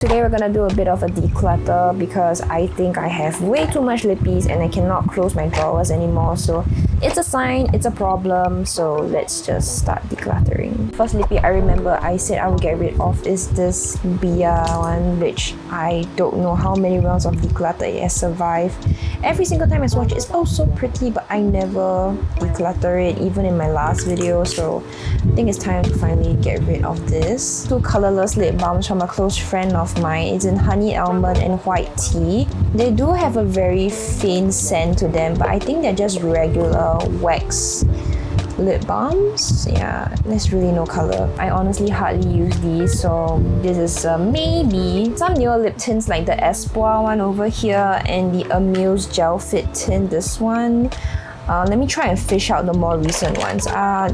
Today we're gonna do a bit of a declutter because I think I have way too much lippies and I cannot close my drawers anymore. So it's a sign, it's a problem. So let's just start decluttering. First lippie I remember I said I would get rid of is this Bia one, which I don't know how many rounds of declutter it has survived. Every single time I swatch it, it's oh so pretty, but I never declutter it, even in my last video. So I think it's time to finally get rid of this. Two colorless lip balms from a close friend of mine. It's in honey almond and white tea. They do have a very faint scent to them, but I think they're just regular wax lip balms. Yeah, there's really no color. I honestly hardly use these, so this is maybe some newer lip tints like the Espoir one over here and the Amuse Gel Fit tint, this one. Let me try and fish out the more recent ones.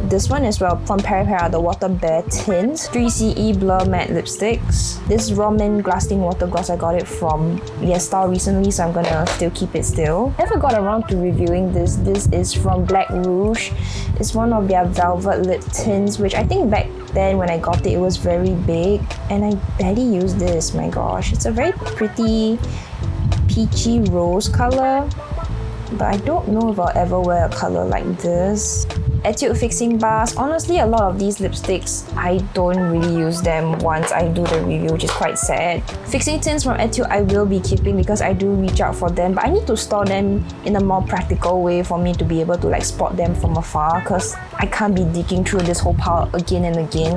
This one as well from Para, the Water Bear tint. 3CE Blur Matte Lipsticks. This Raw Mint Glassing Water Gloss, I got it from Style recently, so I'm gonna still keep it still. Never got around to reviewing this. This is from Black Rouge. It's one of their velvet lip tints, which I think back then when I got it, it was very big. And I barely used this, my gosh. It's a very pretty peachy rose color, but I don't know if I'll ever wear a color like this. Etude Fixing Bars. Honestly, a lot of these lipsticks, I don't really use them once I do the review, which is quite sad. Fixing tints from Etude I will be keeping because I do reach out for them, but I need to store them in a more practical way for me to be able to like spot them from afar, because I can't be digging through this whole pile again and again.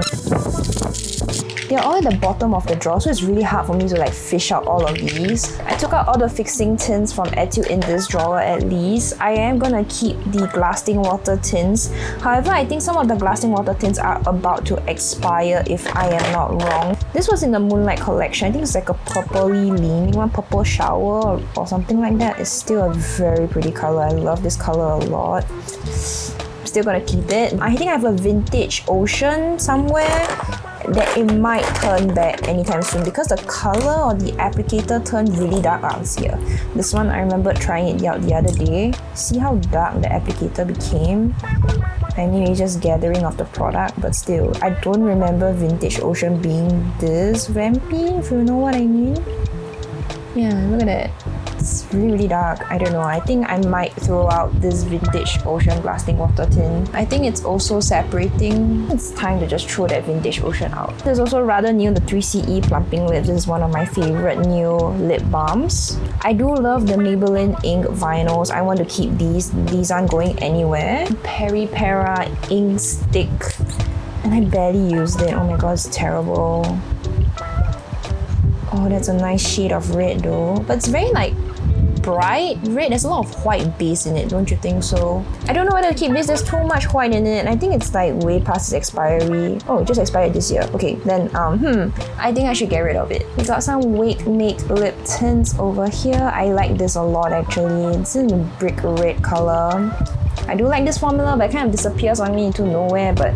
They're all at the bottom of the drawer, so it's really hard for me to like fish out all of these. I took out all the fixing tints from Etude in this drawer at least. I am gonna keep the Glassing Water tints. However, I think some of the Glassing Water tints are about to expire if I am not wrong. This was in the Moonlight collection. I think it's like a purpley leaning one, purple shower or something like that. It's still a very pretty color. I love this color a lot. I'm still gonna keep it. I think I have a Vintage Ocean somewhere that it might turn back anytime soon because the color or the applicator turned really dark out here. This one, I remember trying it out the other day. See how dark the applicator became? I mean, it's just gathering of the product, but still, I don't remember Vintage Ocean being this vampy, if you know what I mean. Yeah, look at that. It's really, really dark. I don't know. I think I might throw out this Vintage Ocean Glassing Water tint. I think it's also separating. It's time to just throw that Vintage Ocean out. There's also rather new, the 3CE Plumping Lips. This is one of my favorite new lip balms. I do love the Maybelline Ink Vinyls. I want to keep these. These aren't going anywhere. Para Ink Stick. And I barely used it. Oh my god, it's terrible. Oh, that's a nice shade of red though. But it's very like bright red. There's a lot of white base in it, don't you think so? I don't know whether to keep this. There's too much white in it. I think it's like way past its expiry. Oh, it just expired this year. Okay, then I think I should get rid of it. We got some Wake Make lip tints over here. I like this a lot actually. It's in a brick red color. I do like this formula, but it kind of disappears on me into nowhere, but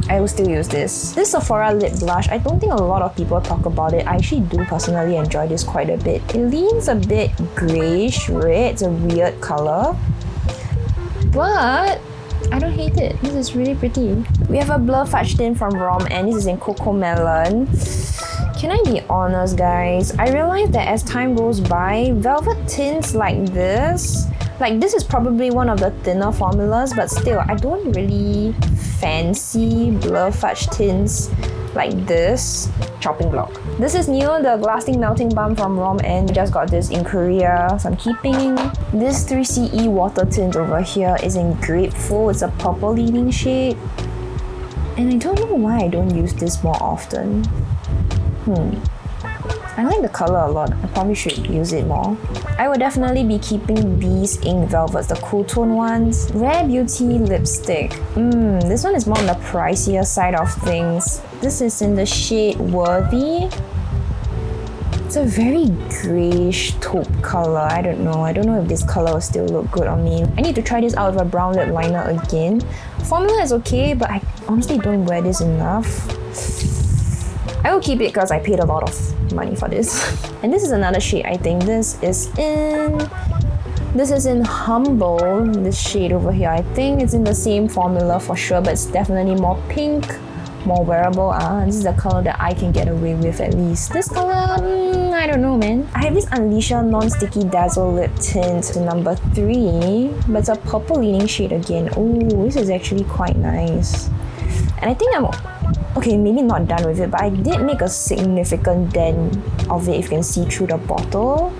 I will still use this. This Sephora lip blush, I don't think a lot of people talk about it. I actually do personally enjoy this quite a bit. It leans a bit greyish red. It's a weird color, but I don't hate it. This is really pretty. We have a Blur Fudge tint from Rom, and this is in Cocoa Melon. Can I be honest, guys? I realized that as time goes by, velvet tints like this is probably one of the thinner formulas, but still, I don't really fancy Blur Fudge tints like this. Chopping block. This is new, the Glassing Melting Balm from Rom, and just got this in Korea, so I'm keeping. This 3CE water tint over here is in Grapefruit. It's a purple leaning shade. And I don't know why I don't use this more often. I like the color a lot. I probably should use it more. I would definitely be keeping these ink velvets, the cool tone ones. Rare Beauty lipstick. This one is more on the pricier side of things. This is in the shade Worthy. It's a very greyish taupe color. I don't know if this color will still look good on me. I need to try this out with a brown lip liner again. Formula is okay, but I honestly don't wear this enough. I will keep it because I paid a lot of money for this. And this is another shade, I think. This is in Humble, this shade over here. I think it's in the same formula for sure, but it's definitely more pink more wearable. This is the color that I can get away with at least. This color, I don't know, man. I have this Unleasher non-sticky dazzle lip tint number 3, but it's a purple leaning shade again. Oh, this is actually quite nice. And I think I'm okay, maybe not done with it, but I did make a significant dent of it if you can see through the bottle.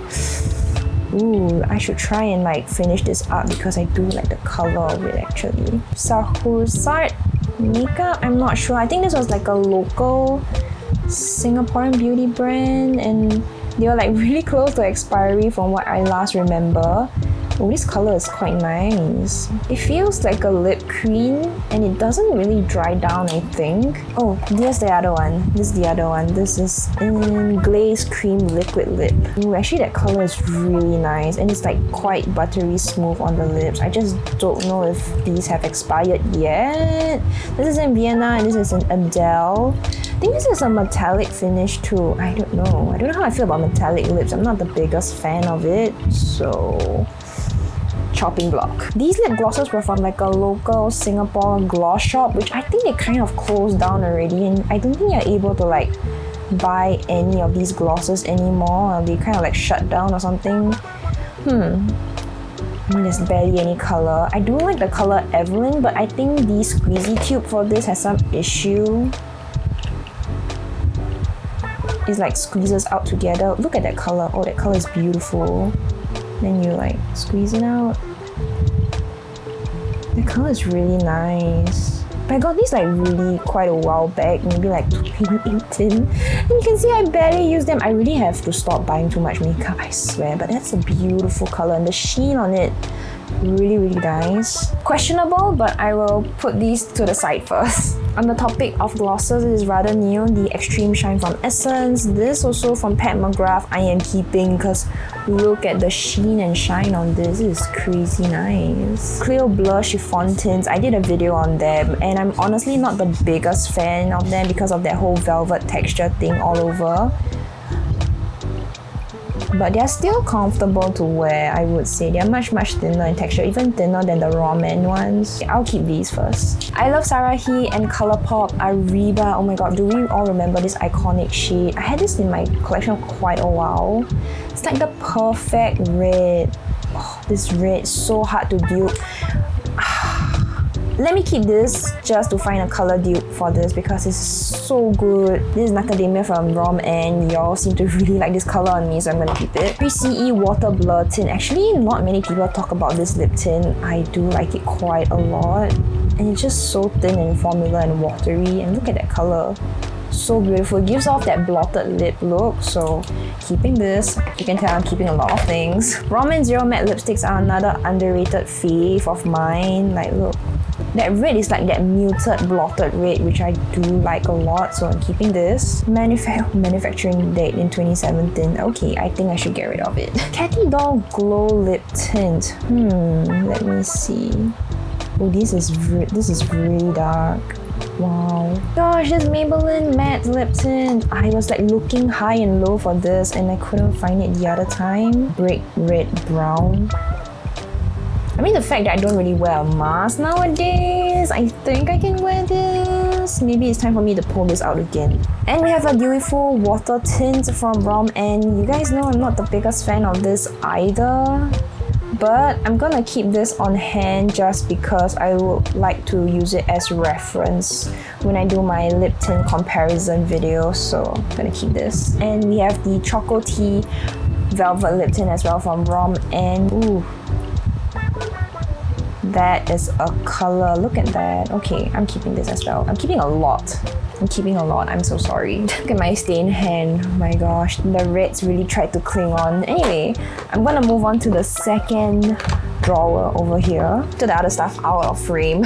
Ooh, I should try and like finish this up because I do like the color of it actually. Sahusart makeup, I'm not sure. I think this was like a local Singaporean beauty brand and they were like really close to expiry from what I last remember. Oh, this color is quite nice. It feels like a lip cream and it doesn't really dry down, I think. Oh, here's the other one. This is the other one. This is Glaze Cream Liquid Lip. Ooh, actually that color is really nice and it's like quite buttery smooth on the lips. I just don't know if these have expired yet. This is in Vienna and this is in Adele. I think this is a metallic finish too. I don't know. I don't know how I feel about metallic lips. I'm not the biggest fan of it, so chopping block. These lip glosses were from like a local Singapore gloss shop, which I think they kind of closed down already, and I don't think you're able to like buy any of these glosses anymore. They kind of like shut down or something. There's barely any color. I do like the color Evelyn, but I think the squeezy tube for this has some issue. It like squeezes out together. Look at that color. Oh, that color is beautiful. Then you like squeeze it out. The color is really nice. But I got these like really quite a while back, maybe like 2018. And you can see I barely use them. I really have to stop buying too much makeup, I swear. But that's a beautiful color and the sheen on it, really, really nice. Questionable, but I will put these to the side first. On the topic of glosses, it is rather new. The Extreme Shine from Essence. This also from Pat McGrath I am keeping because look at the sheen and shine on this. This is crazy nice. Cleo Blur Chiffon Tints. I did a video on them and I'm honestly not the biggest fan of them because of that whole velvet texture thing all over. But they're still comfortable to wear, I would say. They're much thinner in texture, even thinner than the Ramen ones. I'll keep these first. I love Sarahi and Colourpop Ariba. Oh my god, do we all remember this iconic shade? I had this in my collection for quite a while. It's like the perfect red. Oh, this red is so hard to dupe. Let me keep this just to find a color dupe for this because it's so good. This is Macadamia from Rom and y'all seem to really like this color on me, so I'm gonna keep it. 3CE Water Blur Tint. Actually, not many people talk about this lip tint. I do like it quite a lot. And it's just so thin and formula and watery. And look at that color. So beautiful. It gives off that blotted lip look, so keeping this. You can tell I'm keeping a lot of things. Ramen Zero Matte lipsticks are another underrated fave of mine. Like, look. That red is like that muted blotted red, which I do like a lot, so I'm keeping this. Manufacturing date in 2017. Okay, I think I should get rid of it. Catty Doll Glow Lip Tint. Let me see. Oh, this is really dark. Wow. Gosh, this Maybelline Matte Lip Tint. I was like looking high and low for this and I couldn't find it the other time. Brick Red Brown. I mean, the fact that I don't really wear a mask nowadays, I think I can wear this. Maybe it's time for me to pull this out again. And we have a Beautiful Water Tint from Rom, and you guys know I'm not the biggest fan of this either. But I'm gonna keep this on hand just because I would like to use it as reference when I do my lip tint comparison video. So I'm gonna keep this. And we have the Choco Tea Velvet Lip Tint as well from Rom, and ooh. That is a color. Look at that. Okay, I'm keeping this as well. I'm keeping a lot. I'm so sorry. Look at my stained hand. Oh my gosh, the reds really tried to cling on. Anyway, I'm gonna move on to the second drawer over here. To the other stuff out of frame.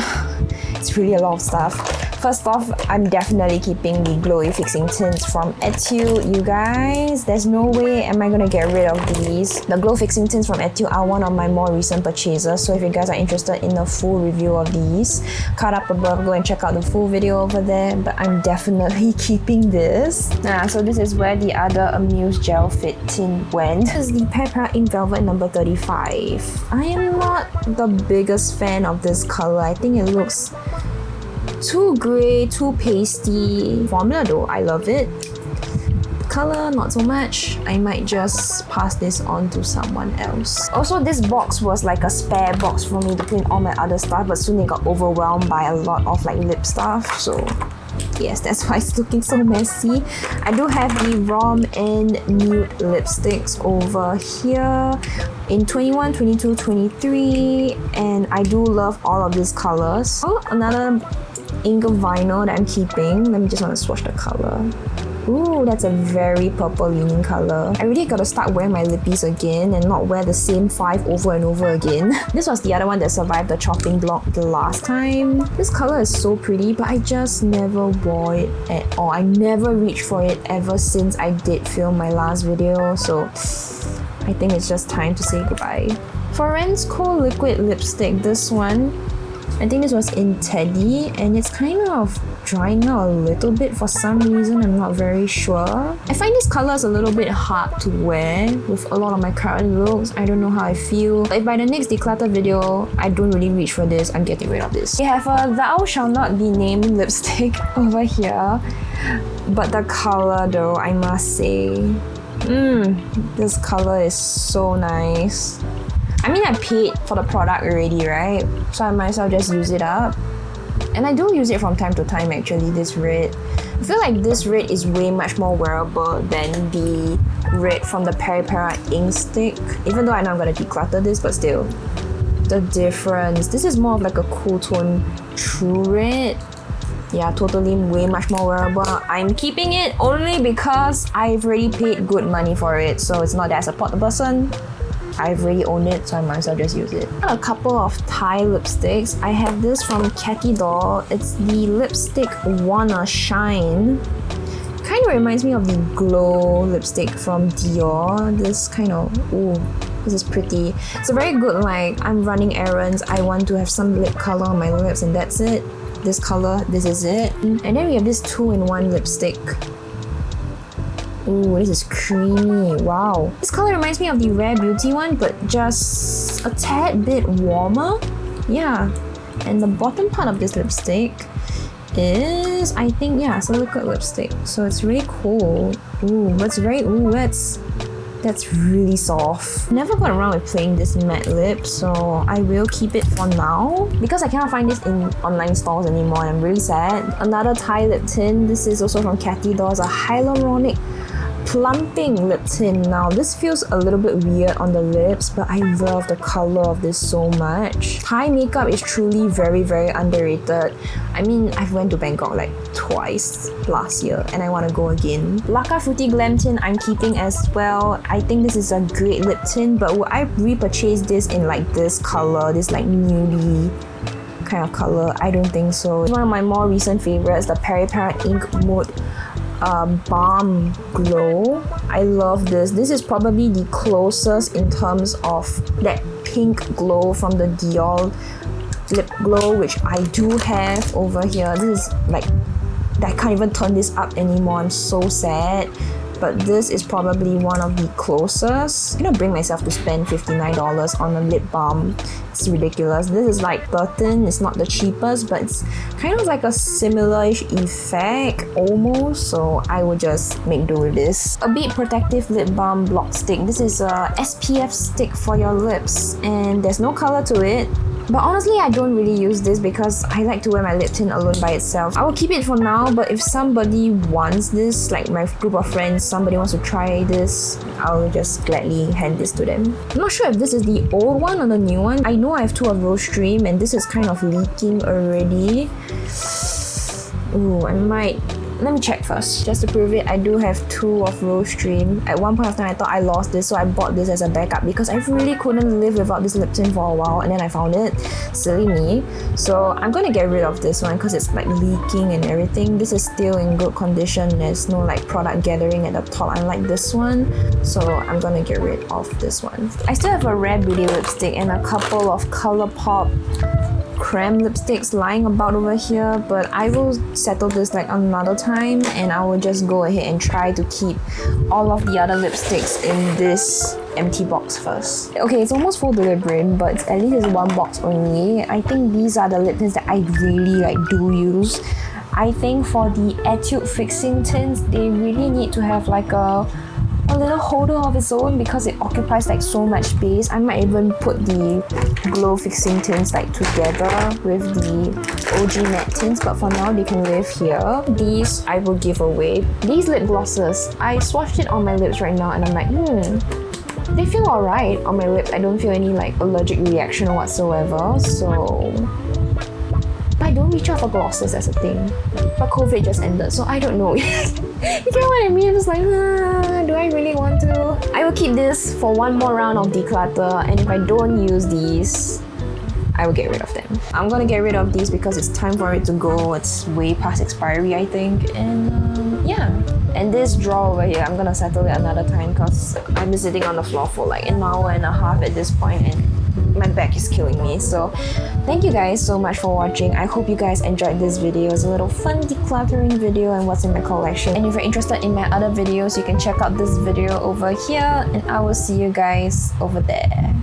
It's really a lot of stuff. First off, I'm definitely keeping the glowy fixing tints from Etude, you guys. There's no way am I gonna get rid of these. The glow fixing tints from Etude are one of my more recent purchases, so if you guys are interested in a full review of these, card up above, go and check out the full video over there. But I'm definitely keeping this. So this is where the other Amuse Gel Fit tint went. This is the Pepra Ink Velvet number 35. I am not the biggest fan of this color. I think it looks Too grey, too pasty. Formula though, I love it. Color, not so much. I might just pass this on to someone else. Also, this box was like a spare box for me to put in all my other stuff, but soon it got overwhelmed by a lot of like lip stuff, so yes, that's why it's looking so messy. I do have the Rom and Nude lipsticks over here in 21, 22, 23, and I do love all of these colors. Oh, another ink vinyl that I'm keeping. Let me just want to swatch the color. Ooh, that's a very purple leaning color. I really gotta start wearing my lippies again and not wear the same 5 over and over again. This was the other one that survived the chopping block the last time. This color is so pretty, but I just never wore it at all. I never reached for it ever since I did film my last video, so I think it's just time to say goodbye. For Rensko liquid lipstick, this one, I think this was in Teddy, and it's kind of drying out a little bit for some reason. I'm not very sure. I find this color is a little bit hard to wear with a lot of my current looks. I don't know how I feel. But if by the next declutter video I don't really reach for this, I'm getting rid of this. We have a Thou Shall Not Be Named lipstick over here. But the color though, I must say, this color is so nice. I mean, I paid for the product already, right? So I might as well just use it up. And I do use it from time to time actually, this red. I feel like this red is way much more wearable than the red from the Peri Peri ink stick. Even though I know I'm gonna declutter this, but still. The difference. This is more of like a cool tone true red. Yeah, totally way much more wearable. I'm keeping it only because I've already paid good money for it. So it's not that I support the person. I've already owned it, so I might as well just use it. A couple of Thai lipsticks. I have this from Cathy Doll. It's the lipstick Wanna Shine. Kind of reminds me of the Glow lipstick from Dior. This kind of, ooh, this is pretty. It's a very good, like, I'm running errands, I want to have some lip color on my lips, and that's it. This color, this is it. And then we have this 2-in-1 lipstick. Ooh, this is creamy. Wow. This color reminds me of the Rare Beauty one, but just a tad bit warmer. Yeah. And the bottom part of this lipstick is, I think, yeah, it's a liquid lipstick. So it's really cool. Ooh, that's really soft. Never got around with playing this matte lip, so I will keep it for now because I cannot find this in online stores anymore and I'm really sad. Another Thai lip tint. This is also from Cathy Doll. It's a hyaluronic plumping lip tint. Now this feels a little bit weird on the lips, but I love the color of this so much. Thai makeup is truly very, very underrated. I mean, I've went to Bangkok like twice last year and I want to go again. Laka Fruity Glam Tint I'm keeping as well. I think this is a great lip tint, but would I repurchase this in like this color, this like nudie kind of color? I don't think so. One of my more recent favorites, the Peri Peri Ink Mode Balm Glow. I love this. This is probably the closest in terms of that pink glow from the Dior lip glow, which I do have over here. This is like, I can't even turn this up anymore. I'm so sad. But this is probably one of the closest. I'm gonna bring myself to spend $59 on a lip balm. It's ridiculous. This is like $13. It's not the cheapest, but it's kind of like a similar-ish effect almost. So I will just make do with this. A Beat Protective Lip Balm Block Stick. This is a SPF stick for your lips, and there's no color to it. But honestly, I don't really use this because I like to wear my lip tint alone by itself. I will keep it for now, but if somebody wants this, like my group of friends, somebody wants to try this, I'll just gladly hand this to them. I'm not sure if this is the old one or the new one. I know I have 2 of Rose Stream and this is kind of leaking already. Ooh, I might... Let me check first, just to prove it. I do have 2 of Rose Stream. At one point of time, I thought I lost this, so I bought this as a backup because I really couldn't live without this lip tint for a while, and then I found it. Silly me. So I'm gonna get rid of this one because it's like leaking and everything. This is still in good condition. There's no like product gathering at the top, unlike this one. So I'm gonna get rid of this one. I still have a Rare Beauty lipstick and a couple of ColourPop creme lipsticks lying about over here, but I will settle this like another time and I will just go ahead and try to keep all of the other lipsticks in this empty box first. Okay, it's almost full delivering, but at least it's one box only. I think these are the lip tints that I really do use. I think for the Etude fixing tints, they really need to have like a little holder of its own because it occupies like so much space. I might even put the glow fixing tints like together with the OG matte tints, but for now they can live here. These I will give away. These lip glosses, I swatched it on my lips right now and I'm like, they feel alright on my lips. I don't feel any like allergic reaction or whatsoever, so I don't reach out for glosses as a thing. But COVID just ended, so I don't know. You get what I mean? I'm just like, do I really want to? I will keep this for one more round of declutter, and if I don't use these, I will get rid of them. I'm gonna get rid of these because it's time for it to go. It's way past expiry, I think, and yeah. And this drawer over here, I'm gonna settle it another time because I've been sitting on the floor for like an hour and a half at this point, and my back is killing me. So thank you guys so much for watching. I hope you guys enjoyed this video. It's a little fun decluttering video and what's in my collection. And if you're interested in my other videos, you can check out this video over here, and I will see you guys over there.